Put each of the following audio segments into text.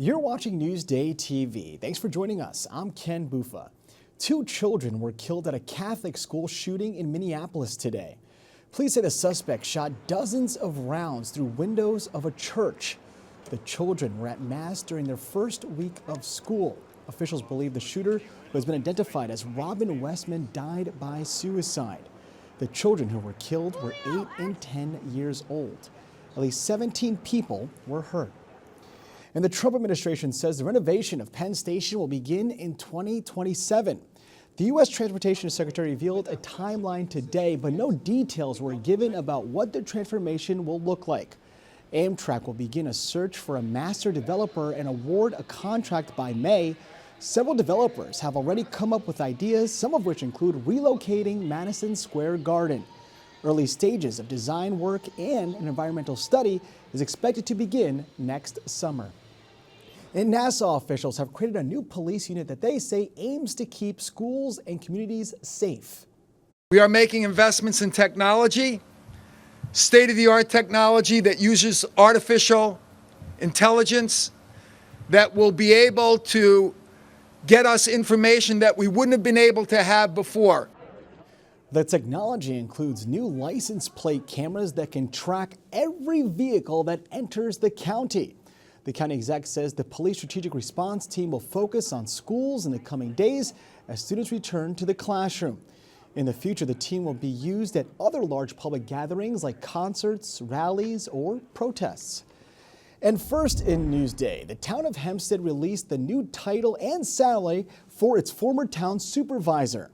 You're watching Newsday TV. Thanks for joining us. I'm Ken Bufa. 2 children were killed at a Catholic school shooting in Minneapolis today. Police say the suspect shot dozens of rounds through windows of a church. The children were at Mass during their first week of school. Officials believe the shooter, who has been identified as Robin Westman, died by suicide. The children who were killed were 8 and 10 years old. At least 17 people were hurt. And the Trump administration says the renovation of Penn Station will begin in 2027. The U.S. Transportation Secretary revealed a timeline today, but no details were given about what the transformation will look like. Amtrak will begin a search for a master developer and award a contract by May. Several developers have already come up with ideas, some of which include relocating Madison Square Garden. Early stages of design work and an environmental study is expected to begin next summer. In Nassau, officials have created a new police unit that they say aims to keep schools and communities safe. We are making investments in technology, state-of-the-art technology that uses artificial intelligence that will be able to get us information that we wouldn't have been able to have before. The technology includes new license plate cameras that can track every vehicle that enters the county. The county exec says the police strategic response team will focus on schools in the coming days as students return to the classroom. In the future, the team will be used at other large public gatherings like concerts, rallies, or protests. And first in Newsday, the town of Hempstead released the new title and salary for its former town supervisor.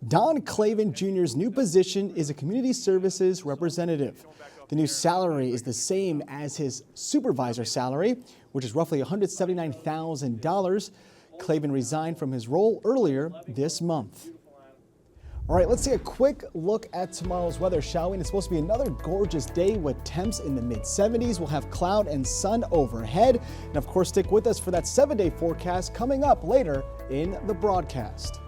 Don Clavin Jr.'s new position is a community services representative. The new salary is the same as his supervisor salary, which is roughly $179,000. Clavin resigned from his role earlier this month. All right, let's take a quick look at tomorrow's weather, shall we? And it's supposed to be another gorgeous day with temps in the mid-70s. We'll have cloud and sun overhead. And of course, stick with us for that 7-day forecast coming up later in the broadcast.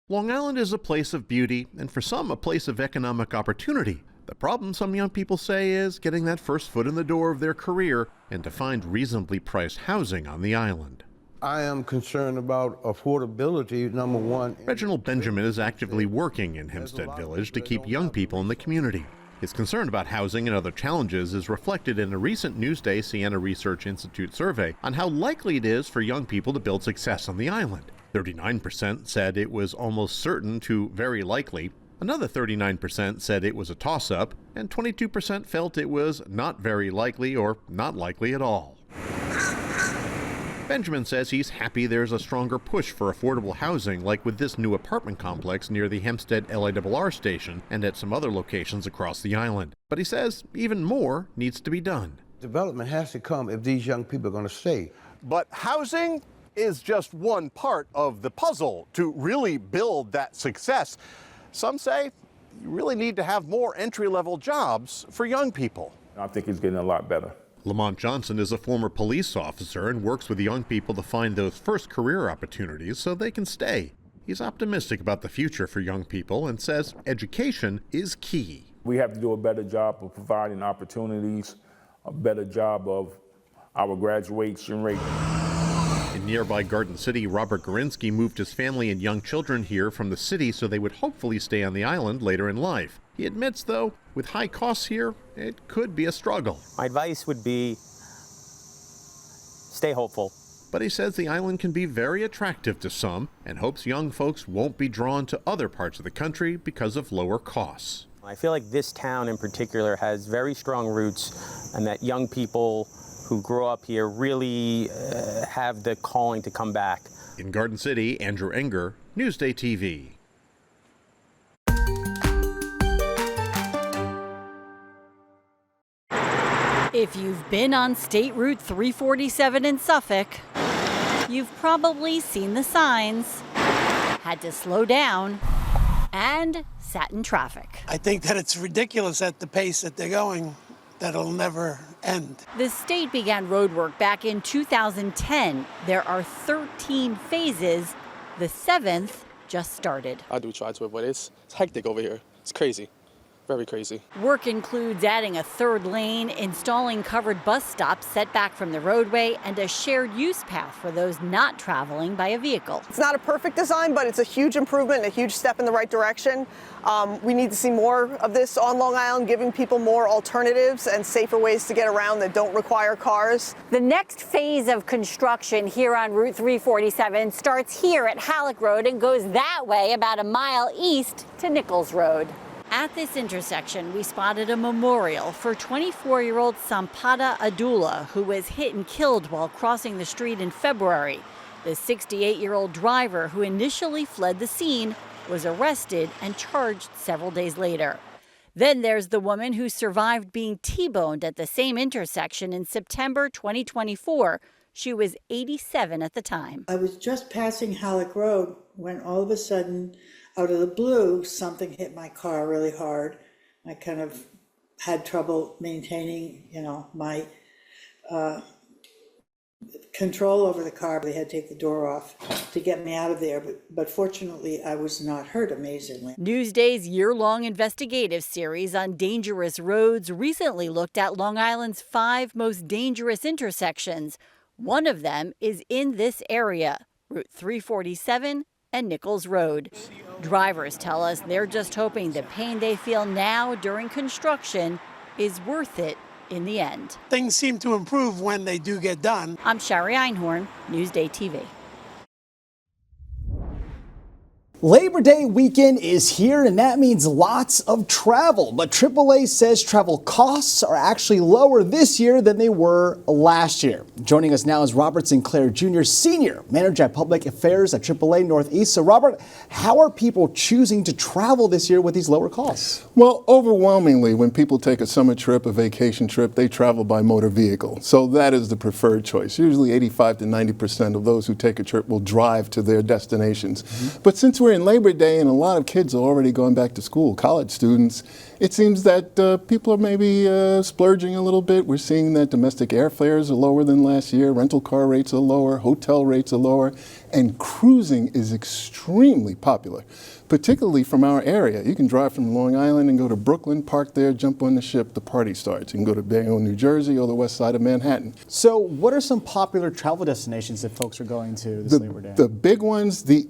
Long Island is a place of beauty, and for some, a place of economic opportunity. The problem, some young people say, is getting that first foot in the door of their career and to find reasonably priced housing on the island. I am concerned about affordability, number one. Reginald Benjamin is actively working in Hempstead Village to keep young people in the community. His concern about housing and other challenges is reflected in a recent Newsday Siena Research Institute survey on how likely it is for young people to build success on the island. 39% said it was almost certain to very likely. Another 39% said it was a toss-up, and 22% felt it was not very likely or not likely at all. Benjamin says he's happy there's a stronger push for affordable housing, like with this new apartment complex near the Hempstead LIRR station and at some other locations across the island. But he says even more needs to be done. Development has to come if these young people are going to stay. But housing is just one part of the puzzle to really build that success. Some say you really need to have more entry-level jobs for young people. I think it's getting a lot better. Lamont Johnson is a former police officer and works with young people to find those first career opportunities so they can stay. He's optimistic about the future for young people and says education is key. We have to do a better job of providing opportunities, a better job of our graduation rate. In nearby Garden City, Robert Gorinsky moved his family and young children here from the city so they would hopefully stay on the island later in life. He admits, though, with high costs here, it could be a struggle. My advice would be stay hopeful. But he says the island can be very attractive to some and hopes young folks won't be drawn to other parts of the country because of lower costs. I feel like this town in particular has very strong roots, and that young people who grow up here really have the calling to come back. In Garden City, Andrew Enger, Newsday TV. If you've been on State Route 347 in Suffolk, you've probably seen the signs, had to slow down, and sat in traffic. I think that it's ridiculous at the pace that they're going. That'll never end. The state began road work back in 2010. There are 13 phases. The 7th just started. I do try to avoid it. It's hectic over here. It's crazy. very crazy. Work includes adding a third lane, installing covered bus stops set back from the roadway, and a shared use path for those not traveling by a vehicle. It's not a perfect design, but it's a huge improvement and a huge step in the right direction. We need to see more of this on Long Island, giving people more alternatives and safer ways to get around that don't require cars. The next phase of construction here on Route 347 starts here at Halleck Road and goes that way about a mile east to Nichols Road. At this intersection, we spotted a memorial for 24-year-old Sampada Adula, who was hit and killed while crossing the street in February. The 68-year-old driver, who initially fled the scene, was arrested and charged several days later. Then there's the woman who survived being T-boned at the same intersection in September 2024. She was 87 at the time. I was just passing Halleck Road when all of a sudden, out of the blue, something hit my car really hard. I kind of had trouble maintaining, my control over the car. They had to take the door off to get me out of there, but fortunately I was not hurt, amazingly. Newsday's year-long investigative series on dangerous roads recently looked at Long Island's 5 most dangerous intersections. One of them is in this area, Route 347 and Nichols Road. Drivers tell us they're just hoping the pain they feel now during construction is worth it in the end. Things seem to improve when they do get done. I'm Shari Einhorn, Newsday TV. Labor Day weekend is here, and that means lots of travel. But AAA says travel costs are actually lower this year than they were last year. Joining us now is Robert Sinclair Jr., Senior Manager at Public Affairs at AAA Northeast. So, Robert, how are people choosing to travel this year with these lower costs? Well, overwhelmingly, when people take a summer trip, a vacation trip, they travel by motor vehicle. So that is the preferred choice. Usually 85 to 90% of those who take a trip will drive to their destinations. But since we're in Labor Day and a lot of kids are already going back to school, college students, it seems that people are maybe splurging a little bit. We're seeing that domestic airfares are lower than last year, rental car rates are lower, hotel rates are lower, and cruising is extremely popular, particularly from our area. You can drive from Long Island and go to Brooklyn, park there, jump on the ship, the party starts. You can go to Bayonne, New Jersey, or the west side of Manhattan. So what are some popular travel destinations that folks are going to this Labor Day? The big ones, the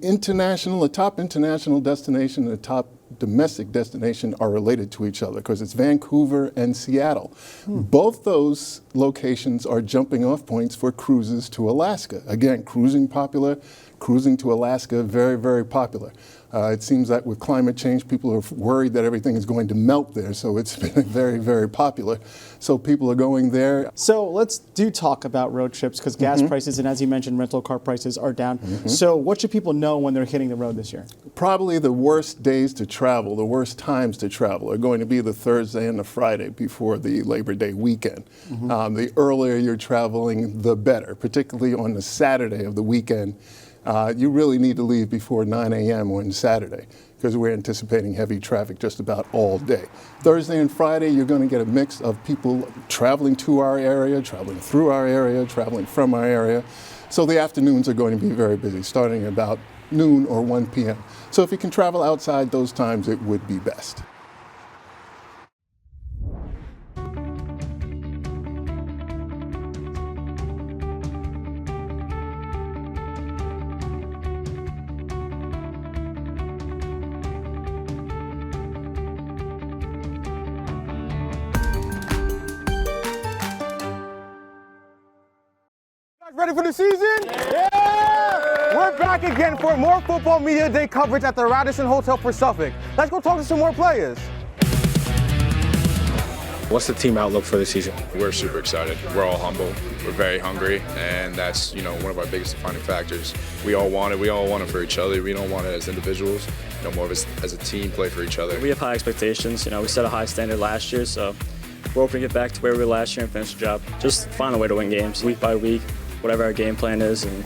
top international destination and the top domestic destination are related to each other because it's Vancouver and Seattle. Both those locations are jumping off points for cruises to Alaska. Again, cruising popular, cruising to Alaska very, very popular. It seems that with climate change, people are worried that everything is going to melt there, so it's been very, very popular. So people are going there. So let's talk about road trips because gas prices and, as you mentioned, rental car prices are down. So what should people know when they're hitting the road this year? Probably the worst days to travel, the worst times to travel are going to be the Thursday and the Friday before the Labor Day weekend. The earlier you're traveling, the better, particularly on the Saturday of the weekend. You really need to leave before 9 a.m. on Saturday because we're anticipating heavy traffic just about all day. Thursday and Friday, you're going to get a mix of people traveling to our area, traveling through our area, traveling from our area. So the afternoons are going to be very busy, starting about noon or 1 p.m. So if you can travel outside those times, it would be best. Ready for the season? Yeah! We're back again for more Football Media Day coverage at the Radisson Hotel for Suffolk. Let's go talk to some more players. What's the team outlook for the season? We're super excited. We're all humble. We're very hungry, and that's one of our biggest defining factors. We all want it. We all want it for each other. We don't want it as individuals. More of as a team, play for each other. We have high expectations. We set a high standard last year, so we're hoping to get back to where we were last year and finish the job. Just find a way to win games week by week, whatever our game plan is, and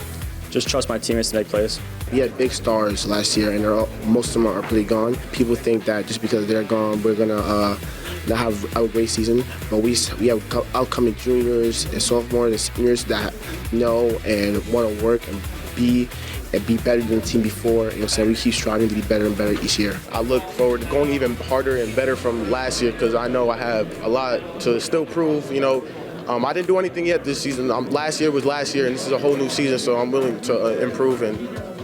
just trust my teammates to make plays. We had big stars last year, and most of them are pretty gone. People think that just because they're gone, we're gonna not have a great season. But we have outcoming juniors and sophomores and seniors that know and want to work and be and be better than the team before. You know what I'm saying? We keep striving to be better and better each year. I look forward to going even harder and better from last year because I know I have a lot to still prove. You know, I didn't do anything yet this season. Last year was last year, and this is a whole new season, so I'm willing to improve and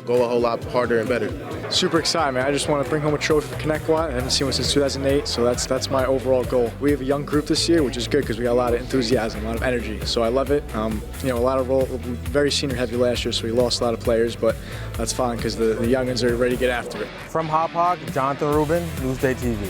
go a whole lot harder and better. Super excited, man. I just want to bring home a trophy for Connecticut. I haven't seen one since 2008, so that's my overall goal. We have a young group this year, which is good because we got a lot of enthusiasm, a lot of energy. So I love it. You know, a lot of very senior heavy last year, so we lost a lot of players, but that's fine because the youngins are ready to get after it. From Hop Hog, Jonathan Rubin, Newsday TV.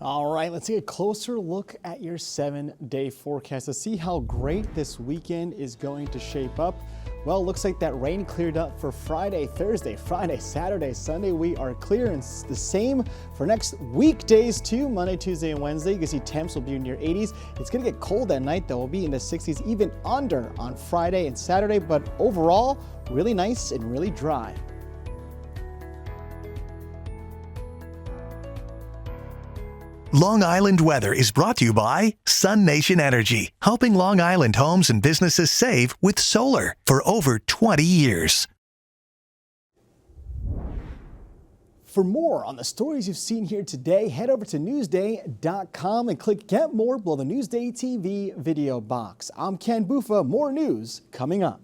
All right, let's take a closer look at your 7-day forecast to see how great this weekend is going to shape up. Well, it looks like that rain cleared up for Friday, Thursday, Friday, Saturday, Sunday. We are clear, and it's the same for next weekdays too. Monday, Tuesday, and Wednesday. You can see temps will be near 80s. It's going to get cold at night, though. We'll be in the 60s, even under on Friday and Saturday. But overall, really nice and really dry. Long Island weather is brought to you by Sun Nation Energy, helping Long Island homes and businesses save with solar for over 20 years. For more on the stories you've seen here today, head over to Newsday.com and click Get More below the Newsday TV video box. I'm Ken Buffa. More news coming up.